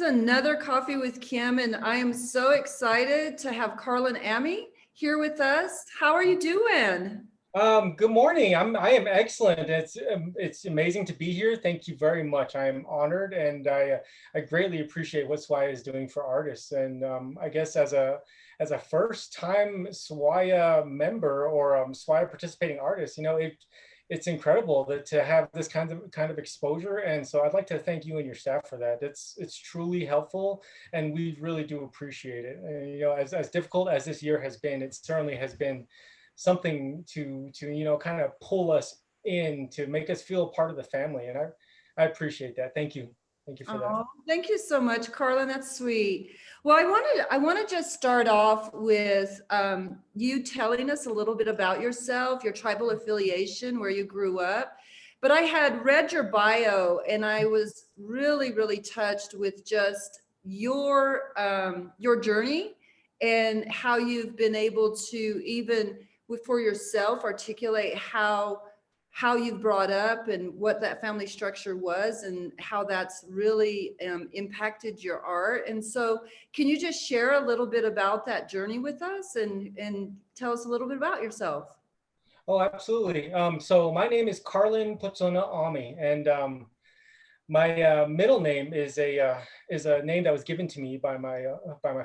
is another Coffee with Kim, and I am so excited to have Carlon here with us. How are you doing? Good morning. I am excellent. It's amazing to be here. Thank you very much. I am honored, and I greatly appreciate what SWAIA is doing for artists. And I guess as a first time SWAIA member or SWAIA participating artist, it's incredible that to have this kind of exposure. And so I'd like to thank you and your staff for that. It's truly helpful, and we really do appreciate it. And, as difficult as this year has been, it certainly has been something to kind of pull us in, to make us feel part of the family. And I appreciate that. Thank you for that. Oh, thank you so much, Carlon. That's sweet. Well, I want to just start off with you telling us a little bit about yourself, your tribal affiliation, where you grew up. But I had read your bio, and I was really, really touched with just your journey and how you've been able to, even for yourself, articulate how you've brought up and what that family structure was, and how that's really impacted your art. And so can you just share a little bit about that journey with us, and tell us a little bit about yourself? Oh, absolutely. So my name is Carlon Putsona Ami, and my middle name is a name that was given to me by my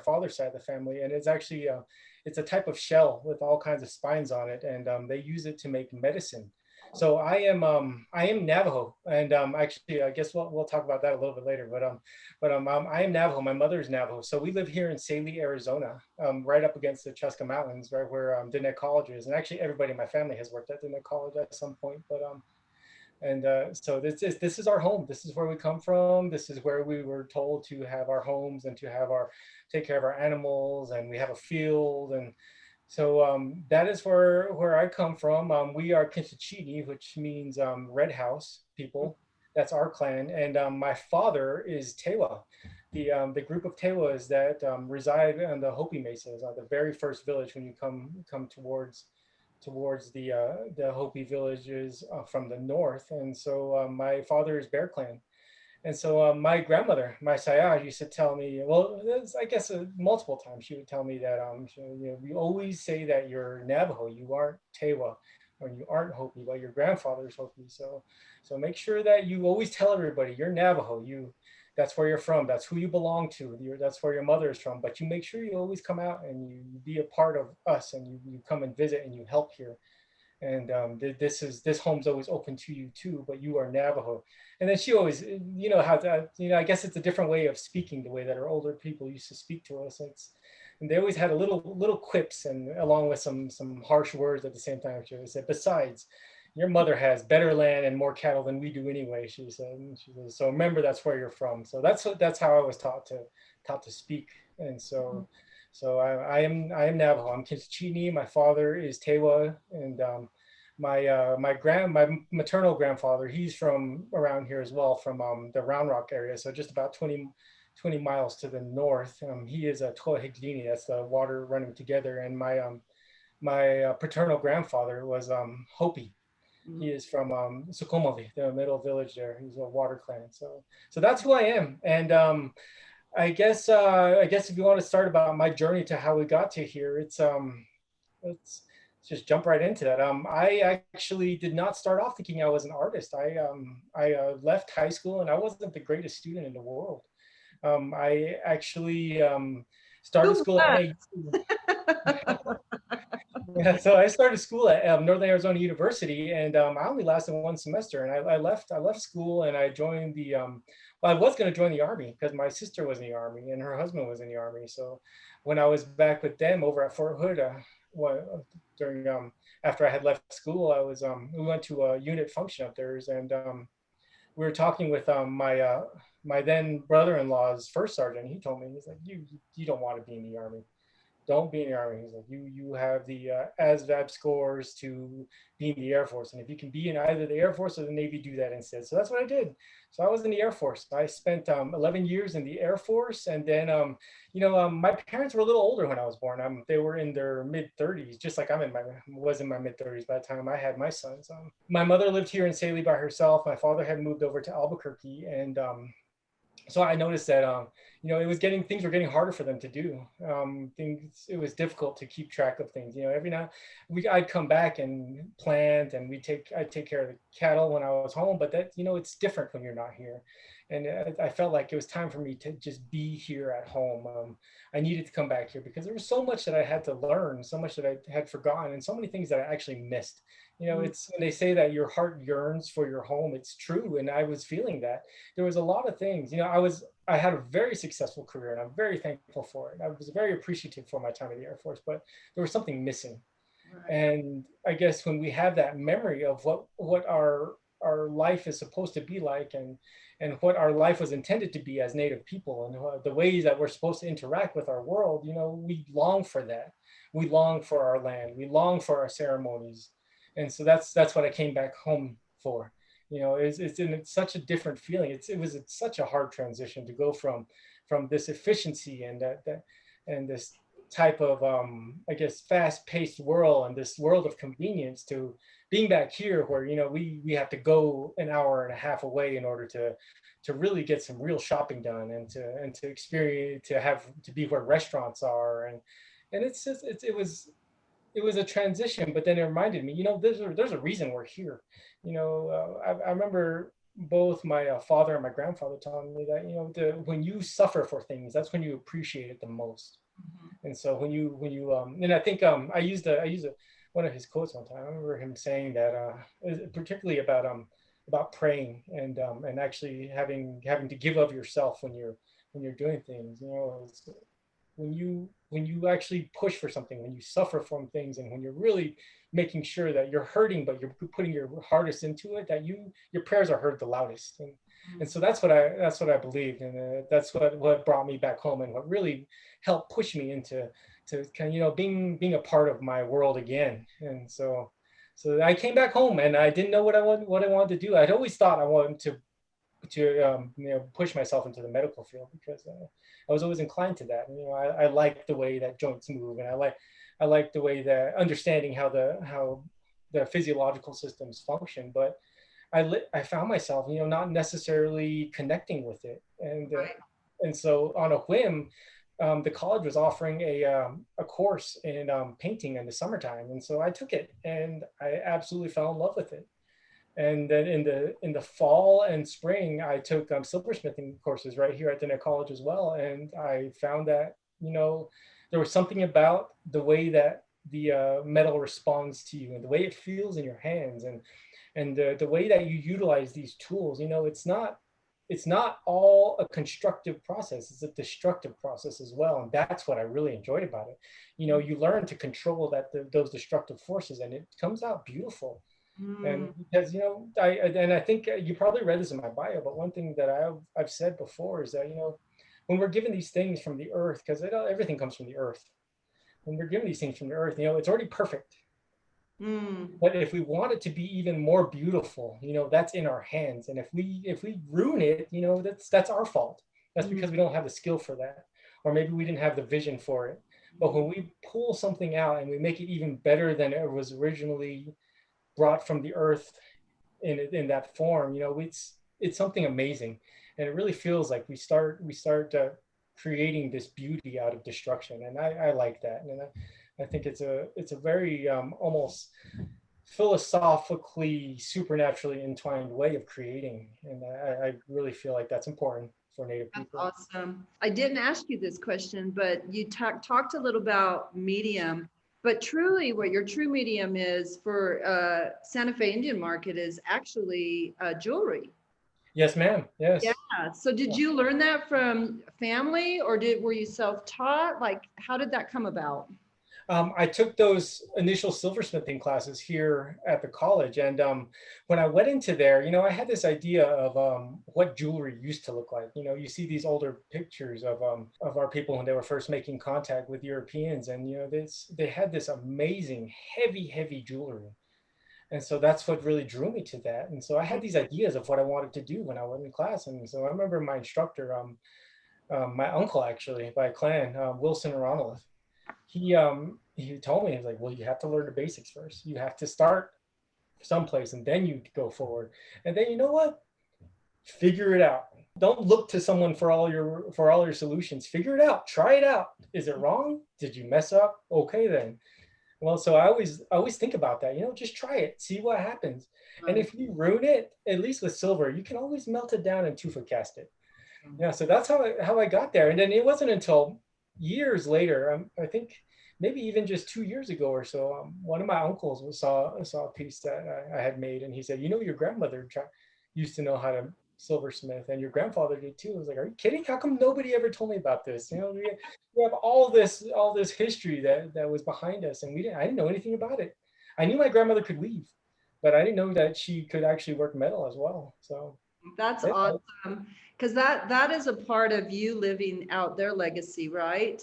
father's side of the family, and it's actually it's a type of shell with all kinds of spines on it, and they use it to make medicine. So I am Navajo, and actually I guess we'll talk about that a little bit later. But I am Navajo. My mother's Navajo. So we live here in Saley, Arizona, right up against the Cheska Mountains, right where Diné College is. And actually everybody in my family has worked at Diné College at some point. So this is our home. This is where we come from. This is where we were told to have our homes and to have take care of our animals, and we have a field. And so that is where I come from. We are Kinchachini, which means red house people. That's our clan. And my father is Tewa. The group of Tewas that reside on the Hopi Mesas, the very first village when you come towards the Hopi villages from the north. And so my father is Bear Clan. And so my grandmother, my Saya, used to tell me, well, I guess multiple times she would tell me that, we always say that you're Navajo, you aren't Tewa, or you aren't Hopi, but your grandfather's Hopi. So make sure that you always tell everybody you're Navajo. That's where you're from. That's who you belong to. That's where your mother is from. But you make sure you always come out and you be a part of us, and you come and visit and you help here. And this home's always open to you too, but you are Navajo. And then she always, I guess it's a different way of speaking, the way that our older people used to speak to us. And they always had a little quips, and along with some harsh words at the same time. She always said, besides, your mother has better land and more cattle than we do anyway, she said. So remember, that's where you're from. So that's how I was taught to speak. And so I am Navajo. I'm Kinchachini. My father is Tewa, and my maternal grandfather, he's from around here as well, from the Round Rock area, so just about 20 miles to the north. He is a Toa-Higlini, that's the water running together. And my paternal grandfather was Hopi. He is from Sukhumali, the middle village there. He's a water clan. So that's who I am. And I guess if you want to start about my journey to how we got to here, let's just jump right into that. I actually did not start off thinking I was an artist. I left high school and I wasn't the greatest student in the world. I actually started school at 18. Yeah, so I started school at Northern Arizona University, and I only lasted one semester. And I left school, and I joined well, I was going to join the Army because my sister was in the Army and her husband was in the Army. So when I was back with them over at Fort Hood, during after I had left school, we went to a unit function up there, and we were talking with my then brother-in-law's first sergeant. He told me, he's like, you don't want to be in the Army. Don't be in the Army. He's like, you have the ASVAB scores to be in the Air Force. And if you can be in either the Air Force or the Navy, do that instead. So that's what I did. So I was in the Air Force. I spent 11 years in the Air Force. And then, my parents were a little older when I was born. They were in their mid-30s, just like was in my mid-30s by the time I had my sons. My mother lived here in Saley by herself. My father had moved over to Albuquerque. And so I noticed that things were getting harder for them to do. It was difficult to keep track of things. Every now I'd come back and plant, and I'd take care of the cattle when I was home, but that it's different when you're not here. And I felt like it was time for me to just be here at home. I needed to come back here because there was so much that I had to learn, so much that I had forgotten, and so many things that I actually missed. It's when they say that your heart yearns for your home, it's true, and I was feeling that. There was a lot of things. I had a very successful career, and I'm very thankful for it. I was very appreciative for my time in the Air Force, but there was something missing. Right. And I guess when we have that memory of what our life is supposed to be like, and what our life was intended to be as Native people, and the ways that we're supposed to interact with our world, we long for that. We long for our land. We long for our ceremonies. And so that's what I came back home for. It's such a different feeling. It's such a hard transition to go from this efficiency and this type of I guess fast-paced world and this world of convenience to being back here where we have to go an hour and a half away in order to really get some real shopping done, and to experience, to be where restaurants are, and it was a transition. But then it reminded me, there's a reason we're here. I remember both my father and my grandfather telling me that when you suffer for things, that's when you appreciate it the most. Mm-hmm. And so and I think I used one of his quotes one time. I remember him saying that particularly about praying, and actually having to give of yourself when you're doing things. When you actually push for something, when you suffer from things, and when you're really making sure that you're hurting, but you're putting your hardest into it, that your prayers are heard the loudest. And so that's what I believed, and that's what brought me back home, and what really helped push me into kind of being a part of my world again. And so I came back home, and I didn't know what I wanted to do. I'd always thought I wanted to push myself into the medical field, because I was always inclined to that. I like the way that joints move, and I like the way that understanding how the physiological systems function. But I found myself, not necessarily connecting with it, Right. and so on a whim, the college was offering a course in painting in the summertime, and so I took it, and I absolutely fell in love with it. And then in the fall and spring, I took silversmithing courses right here at the college as well, and I found that there was something about the way that the metal responds to you, and the way it feels in your hands, and the way that you utilize these tools. It's not all a constructive process, it's a destructive process as well. And that's what I really enjoyed about it. You learn to control those destructive forces, and it comes out beautiful. And Mm. because I think you probably read this in my bio, but one thing that I've said before is that when we're given these things from the earth, because everything comes from the earth, when we're given these things from the earth, it's already perfect. Mm. But if we want it to be even more beautiful, that's in our hands. And if we ruin it, that's our fault. That's Mm. because we don't have the skill for that, or maybe we didn't have the vision for it. But when we pull something out and we make it even better than it was originally brought from the earth in that form, it's something amazing. And it really feels like we start creating this beauty out of destruction. And I like that. And I think it's a very almost philosophically, supernaturally entwined way of creating. And I really feel like that's important for Native That's people. awesome. I didn't ask you this question, but you talked a little about medium, but truly what your true medium is for Santa Fe Indian Market is actually jewelry. Yes, ma'am. Yeah. Yes. So did you learn that from family, or were you self-taught? Like, how did that come about? I took those initial silversmithing classes here at the college, and when I went into there, I had this idea of what jewelry used to look like. You see these older pictures of our people when they were first making contact with Europeans, and they had this amazing heavy jewelry, and so that's what really drew me to that. And so I had these ideas of what I wanted to do when I went in class, and so I remember my instructor, my uncle actually by clan, Wilson Aronowitz, he told me, he's like, well, you have to learn the basics first. You have to start someplace, and then you go forward. And then, you know what? Figure it out. Don't look to someone for all your solutions. Figure it out. Try it out. Is it wrong? Did you mess up? Okay, then. Well, so I always think about that. Just try it. See what happens. And if you ruin it, at least with silver, you can always melt it down and tufa cast it. Yeah, so that's how I got there. And then it wasn't until years later, I think maybe even just 2 years ago or so, one of my uncles saw a piece that I had made, and he said, your grandmother used to know how to silversmith, and your grandfather did too. I was like, are you kidding? How come nobody ever told me about this? We have all this history that was behind us, and I didn't know anything about it. I knew my grandmother could weave, but I didn't know that she could actually work metal as well. So That's yeah. awesome. Because that is a part of you living out their legacy, right?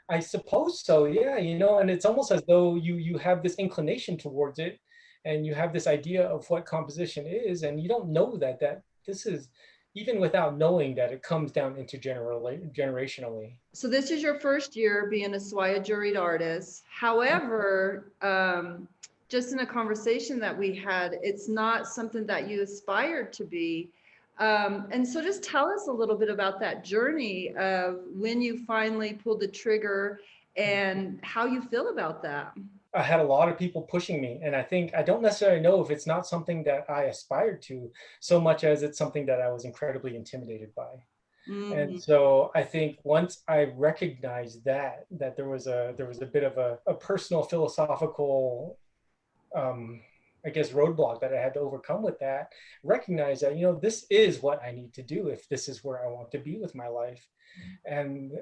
I suppose so, yeah, and it's almost as though you have this inclination towards it, and you have this idea of what composition is, and you don't know that this is, even without knowing, that it comes down into generationally. So this is your first year being a SWAIA juried artist. However, just in a conversation that we had, it's not something that you aspired to be. And so just tell us a little bit about that journey of when you finally pulled the trigger and how you feel about that. I had a lot of people pushing me, and I don't necessarily know if it's not something that I aspired to so much as it's something that I was incredibly intimidated by. And Mhm. so I think once I recognized that there was a bit of a personal philosophical, um, I guess, roadblock that I had to overcome with that, recognize that, this is what I need to do if this is where I want to be with my life. And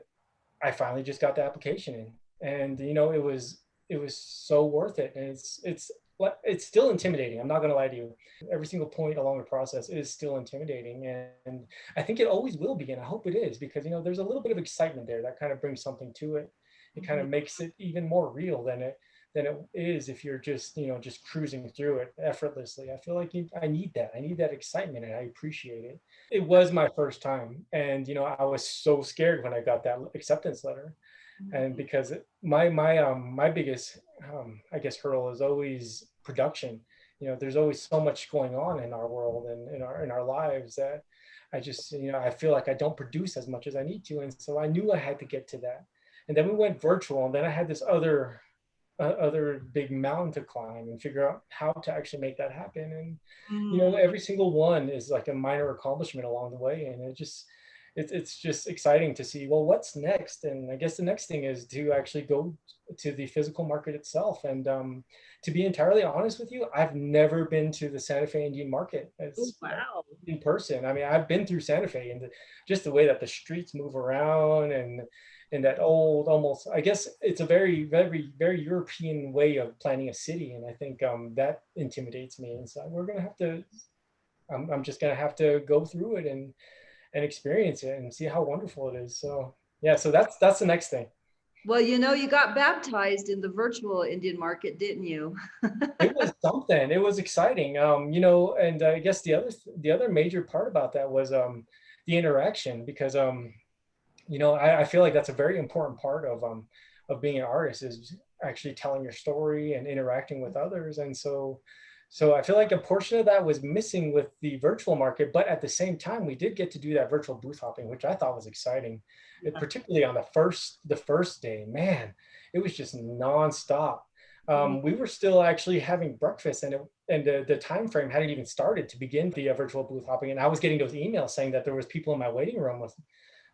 I finally just got the application in, and it was so worth it. And it's still intimidating. I'm not going to lie to you. Every single point along the process is still intimidating, and I think it always will be, and I hope it is, because there's a little bit of excitement there that kind of brings something to it. It kind of makes it even more real than it is if you're just cruising through it effortlessly. I feel like I need that. I need that excitement, and I appreciate it. It was my first time, and I was so scared when I got that acceptance letter. And because my biggest, I guess, hurdle is always production. There's always so much going on in our world and in our lives that I feel like I don't produce as much as I need to, and so I knew I had to get to that. And then we went virtual, and then I had this other big mountain to climb and figure out how to actually make that happen. And every single one is like a minor accomplishment along the way, and it's just exciting to see, well, what's next. And I guess the next thing is to actually go to the physical market itself. And to be entirely honest with you, I've never been to the Santa Fe Indian Market Oh, as wow. in person. I mean, I've been through Santa Fe, and just the way that the streets move around, and that old, almost, I guess it's a very, very, very European way of planning a city. And I think that intimidates me. And so I'm just gonna have to go through it and experience it and see how wonderful it is. So yeah, so that's the next thing. Well, you got baptized in the virtual Indian market, didn't you? It was something. It was exciting. And I guess the other major part about that was the interaction, because I feel like that's a very important part of being an artist, is actually telling your story and interacting with others. And so I feel like a portion of that was missing with the virtual market, but at the same time, we did get to do that virtual booth hopping, which I thought was exciting. Particularly on the first day, man, it was just nonstop. We were still actually having breakfast, and the time frame hadn't even started to begin the virtual booth hopping, and I was getting those emails saying that there was people in my waiting room. With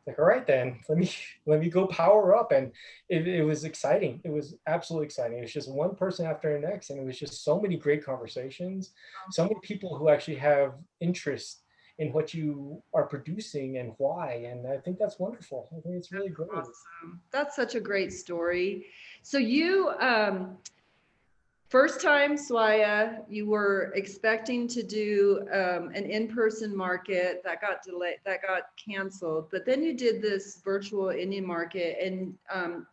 like, all right, then let me go power up. And it was exciting. It was absolutely exciting. It was just one person after the next, and it was just so many great conversations, so many people who actually have interest in what you are producing and why. And I think that's wonderful. I think it's really great. Awesome. That's such a great story. So you, first time SWAIA, you were expecting to do an in-person market that got delayed, that got canceled, but then you did this virtual Indian market, and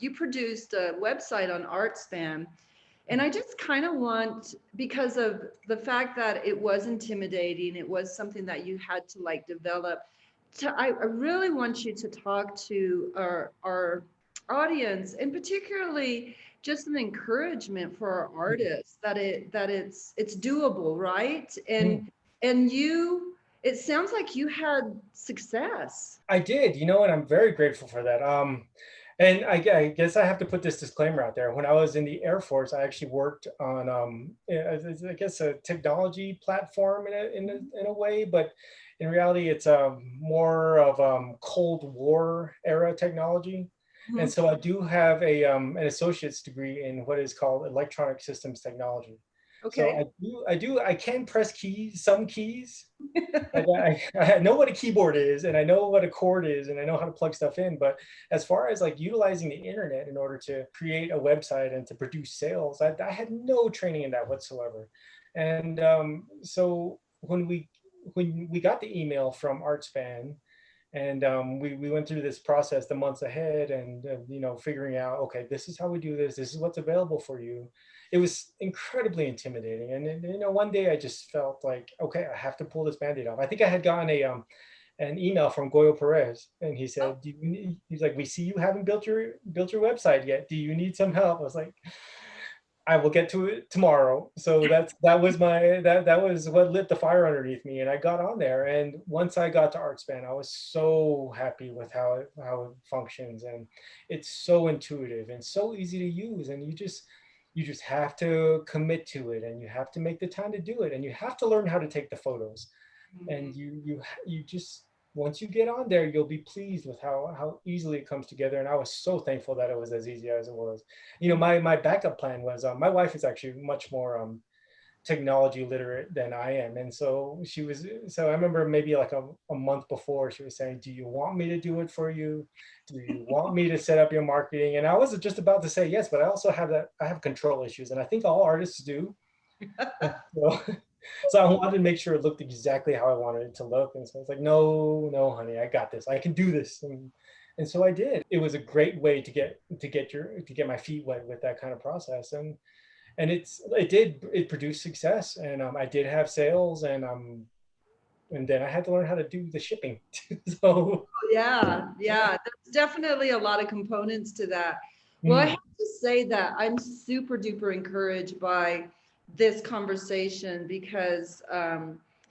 you produced a website on Artspan. And I just kind of want, because of the fact that it was intimidating, it was something that you had to like develop. I really want you to talk to our audience, and particularly just an encouragement for our artists that it's doable, right? Mm. And you, it sounds like you had success. I did, and I'm very grateful for that. And I guess I have to put this disclaimer out there. When I was in the Air Force, I actually worked on, I guess, a technology platform in a way, but in reality, it's more of Cold War era technology. And Mhm. so I do have an associate's degree in what is called electronic systems technology. So Okay. I can press keys, some keys. I know what a keyboard is, and I know what a cord is, and I know how to plug stuff in. But as far as like utilizing the internet in order to create a website and to produce sales, I had no training in that whatsoever. And so when we got the email from Artspan, and we went through this process the months ahead, and figuring out, okay, this is how we do this. This is what's available for you. It was incredibly intimidating, and then, one day I just felt like, okay, I have to pull this band-aid off. I think I had gotten an email from Goyo Perez, and he Oh, said, he's like, we see you haven't built your website yet. Do you need some help? I was like, I will get to it tomorrow. So that was what lit the fire underneath me, and I got on there. And once I got to Artspan, I was so happy with how it functions, and it's so intuitive and so easy to use. And you just have to commit to it, and you have to make the time to do it, and you have to learn how to take the photos. And mhm. you just, once you get on there, you'll be pleased with how easily it comes together. And I was so thankful that it was as easy as it was. My backup plan was, my wife is actually much more technology literate than I am, and so I remember maybe like a month before, she was saying, do you want me to do it for you? Do you want me to set up your marketing? And I was just about to say yes, but I have control issues, and I think all artists do. So, so I wanted to make sure it looked exactly how I wanted it to look. And so I was like, no, no, honey, I got this. I can do this. And so I did. It was a great way to get my feet wet with that kind of process. And it produced success. And I did have sales, and then I had to learn how to do the shipping. So Yeah, yeah, there's definitely a lot of components to that. Well, I have mm, to say that I'm super duper encouraged by this conversation because,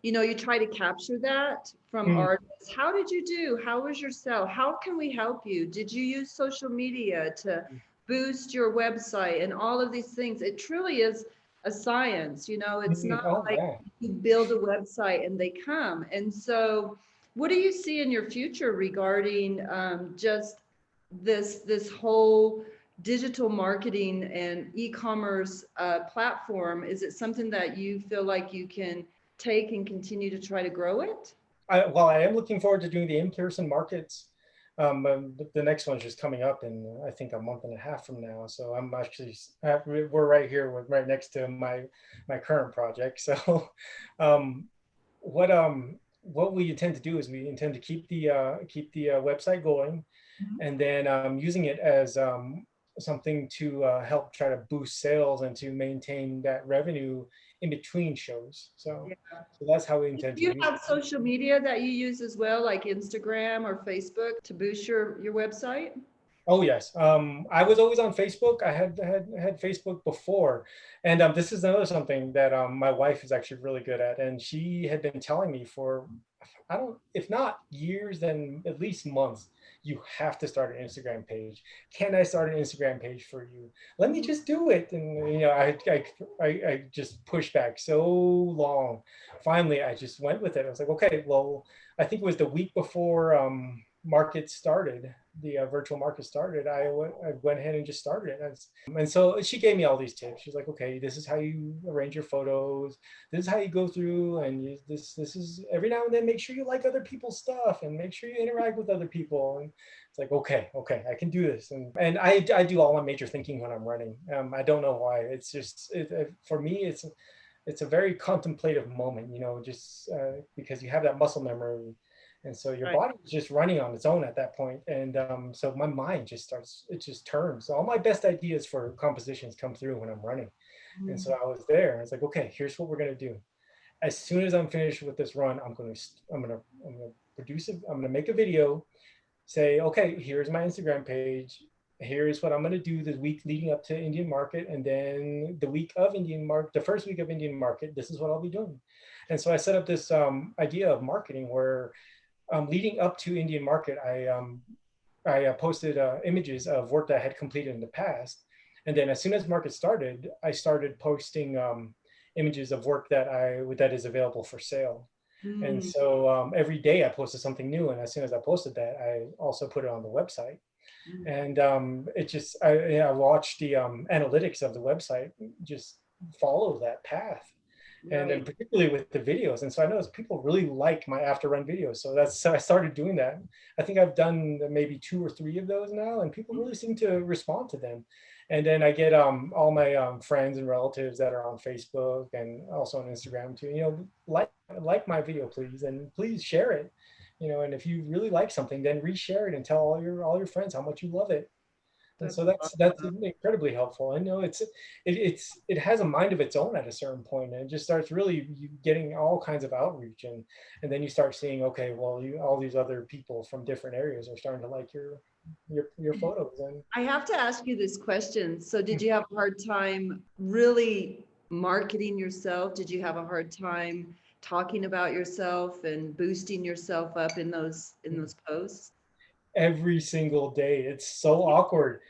you try to capture that from mm, artists. How did you do? How was your sale? How can we help you? Did you use social media to boost your website and all of these things? It truly is a science, it's not oh like yeah. you build a website and they come. And so, what do you see in your future regarding just this whole digital marketing and e-commerce platform? Is it something that you feel like you can take and continue to try to grow it? Well, I am looking forward to doing the in-person markets. The next one's just coming up in, I think, a month and a half from now. So I'm actually, we're right here, right next to my current project. So, um, what we intend to do is we intend to keep the website going, Mhm. and then using it as something to help try to boost sales and to maintain that revenue in between shows. So, Yeah. so that's how we Do intend to you use have it. social media that you use as well, like Instagram or Facebook, to boost your website? Oh yes, I was always on Facebook. I had Facebook before, and this is another something that my wife is actually really good at, and she had been telling me for, I don't, if not years, then at least months. You have to start an Instagram page. Can I start an Instagram page for you? Let me just do it. And I just pushed back so long. Finally, I just went with it. I was like, okay, well, I think it was the week before market started, the virtual market started, I went ahead and just started it. And so she gave me all these tips. She's like, okay, this is how you arrange your photos. This is how you go through, and this is every now and then, make sure you like other people's stuff and make sure you interact with other people. And it's like, okay, I can do this. And I do all my major thinking when I'm running. I don't know why. It's just, for me, it's a very contemplative moment, just because you have that muscle memory, and so your Right. body is just running on its own at that point. And so my mind it just turns. So all my best ideas for compositions come through when I'm running. And so Mhm. I was there, and it's like, okay, here's what we're gonna do. As soon as I'm finished with this run, I'm gonna produce it. I'm gonna make a video. Say, okay, here's my Instagram page. here's what I'm going to do the week leading up to Indian market. And then the week of Indian market, the first week of Indian market, this is what I'll be doing. And so I set up this idea of marketing where leading up to Indian market, I posted images of work that I had completed in the past. And then as soon as market started, I started posting images of work that is available for sale. And Mm, so every day I posted something new. And as soon as I posted that, I also put it on the website. mm, And it just, I watched the analytics of the website just follow that path. And then right. particularly with the videos. And so I noticed people really like my after run videos. So I started doing that. I think I've done maybe 2 or 3 of those now, and people really seem to respond to them. And then I get all my friends and relatives that are on Facebook and also on Instagram too, like my video, please, and please share it. And if you really like something, then reshare it and tell all your friends how much you love it. And so That's that's awesome. incredibly helpful. I know it has a mind of its own at a certain point, and it just starts really getting all kinds of outreach, and then you start seeing, okay, well, all these other people from different areas are starting to like your photos. And I have to ask you this question. So did you have a hard time really marketing yourself? Did you have a hard time talking about yourself and boosting yourself up in those posts? every single day, it's so awkward.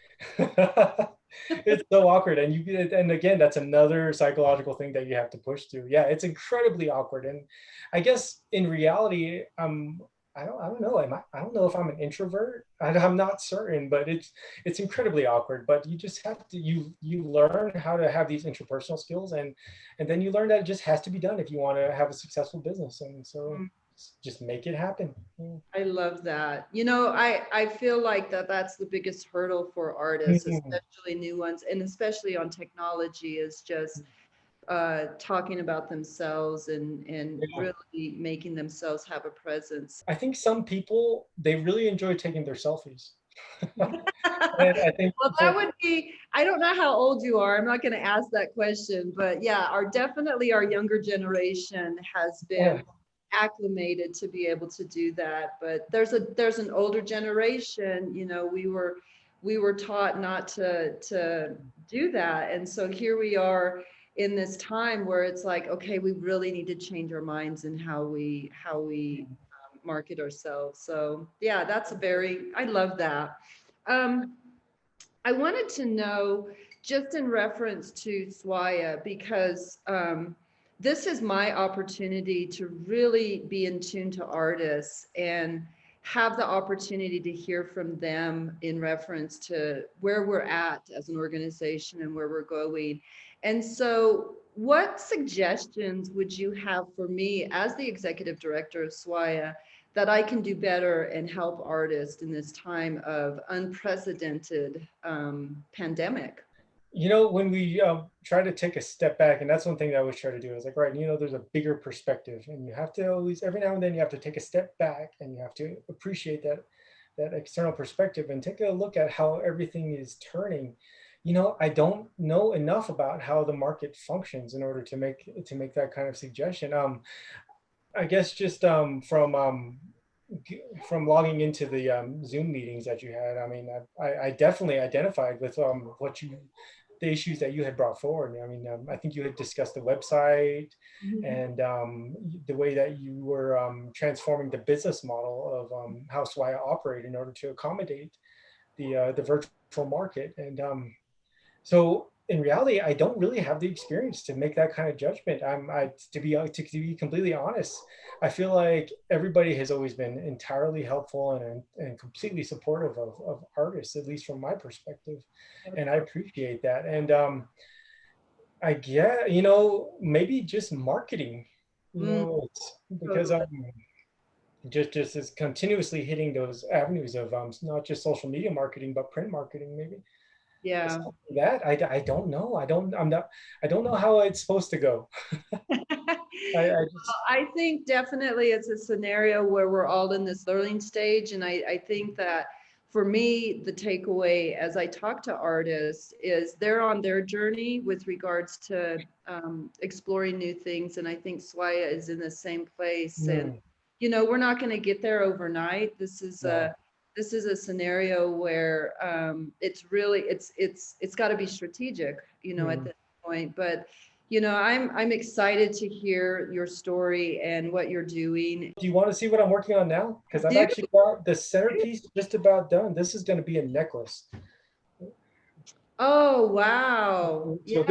It's so awkward, and again, that's another psychological thing that you have to push through. Yeah, it's incredibly awkward. And I guess in reality, I don't know. I don't know if I'm an introvert. I'm not certain, but it's incredibly awkward. But you just have to you learn how to have these interpersonal skills, and then you learn that it just has to be done if you want to have a successful business. And so just make it happen. I love that. I feel like that's the biggest hurdle for artists, Mhm. especially new ones, and especially on technology, is just talking about themselves and Yeah. really making themselves have a presence. I think some people, they really enjoy taking their selfies. And I think Well, that so. would be, I don't know how old you are. I'm not going to ask that question, but yeah, definitely our younger generation has Yeah. been acclimated to be able to do that. But there's an older generation, we were taught not to do that. And so here we are in this time where it's like, okay, we really need to change our minds and how we market ourselves. So yeah, I love that. Um, I wanted to know, just in reference to SWAIA, because this is my opportunity to really be in tune to artists and have the opportunity to hear from them in reference to where we're at as an organization and where we're going. And so, what suggestions would you have for me as the executive director of SWAIA that I can do better and help artists in this time of unprecedented pandemic? When we try to take a step back, and that's one thing that I always try to do, is like, right, there's a bigger perspective, and you have to always, every now and then, you have to take a step back, and you have to appreciate that external perspective and take a look at how everything is turning. I don't know enough about how the market functions in order to make that kind of suggestion. I guess just from logging into the Zoom meetings that you had, I mean, I definitely identified with the issues that you had brought forward. I mean, I think you had discussed the website Mhm. and the way that you were transforming the business model of how SWAIA operate in order to accommodate the virtual market. And so in reality, I don't really have the experience to make that kind of judgment. To be completely honest, I feel like everybody has always been entirely helpful and completely supportive of artists, at least from my perspective, and I appreciate that. And I get, maybe just marketing, Mm, it's because totally. just is continuously hitting those avenues of not just social media marketing but print marketing, maybe. Yeah. Aside from that, I don't know. I don't know how it's supposed to go. I just I think definitely it's a scenario where we're all in this learning stage. And I think that for me, the takeaway as I talk to artists is they're on their journey with regards to exploring new things. And I think SWAIA is in the same place. And, mm, we're not going to get there overnight. no. this is a scenario where it's really, it's got to be strategic, you know, at Mhm. this point. But, you know, I'm excited to hear your story and what you're doing. Do you want to see what I'm working on now? Because I've Dude, actually got the centerpiece just about done. This is going to be a necklace. oh, wow. So Yeah.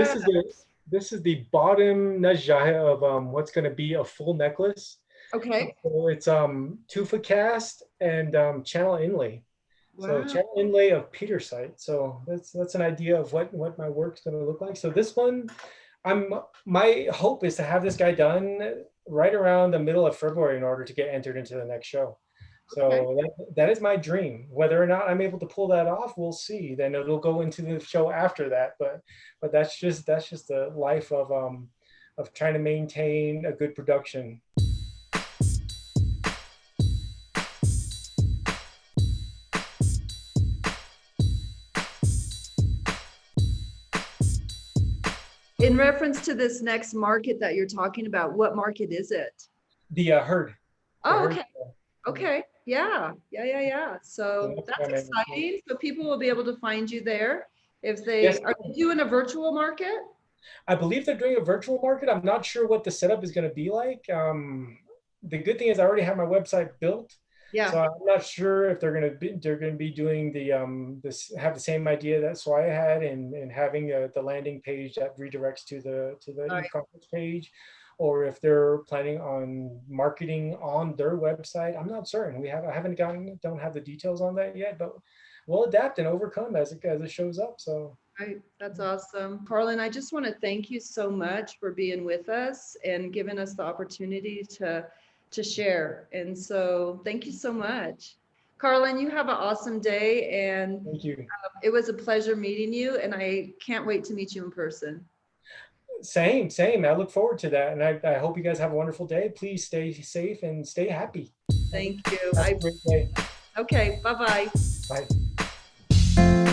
this is the bottom najaya of what's going to be a full necklace. Okay. So it's 2-foot cast and channel inlay. So Wow. channel inlay of petersite. So that's an idea of what my work's going to look like. So this one, my hope is to have this guy done right around the middle of February in order to get entered into the next show. Okay. So that is my dream. Whether or not I'm able to pull that off, we'll see. Then it'll go into the show after that. But that's just the life of trying to maintain a good production. In reference to this next market that you're talking about, what market is it? The herd. The Oh, herd okay. show. Okay. Yeah. So So that's that's my main goal. exciting. So people will be able to find you there if Yes, they are doing a virtual market. I believe they're doing a virtual market. I'm not sure what the setup is going to be like. The good thing is I already have my website built, so Yeah. I'm not sure if they're going to be doing the have the same idea that SWAIA had and having the landing page that redirects to the All right. e-commerce page, or if they're planning on marketing on their website. I'm not certain. I haven't don't have the details on that yet, but we'll adapt and overcome as it shows up. So. Right. That's awesome. Carlon, I just want to thank you so much for being with us and giving us the opportunity to share. And so thank you so much. Carlon, you have an awesome day, and Thank you. it was a pleasure meeting you, and I can't wait to meet you in person. Same. I look forward to that. And I hope you guys have a wonderful day. Please stay safe and stay happy. Thank you. Have a great day. Okay, bye-bye. Bye.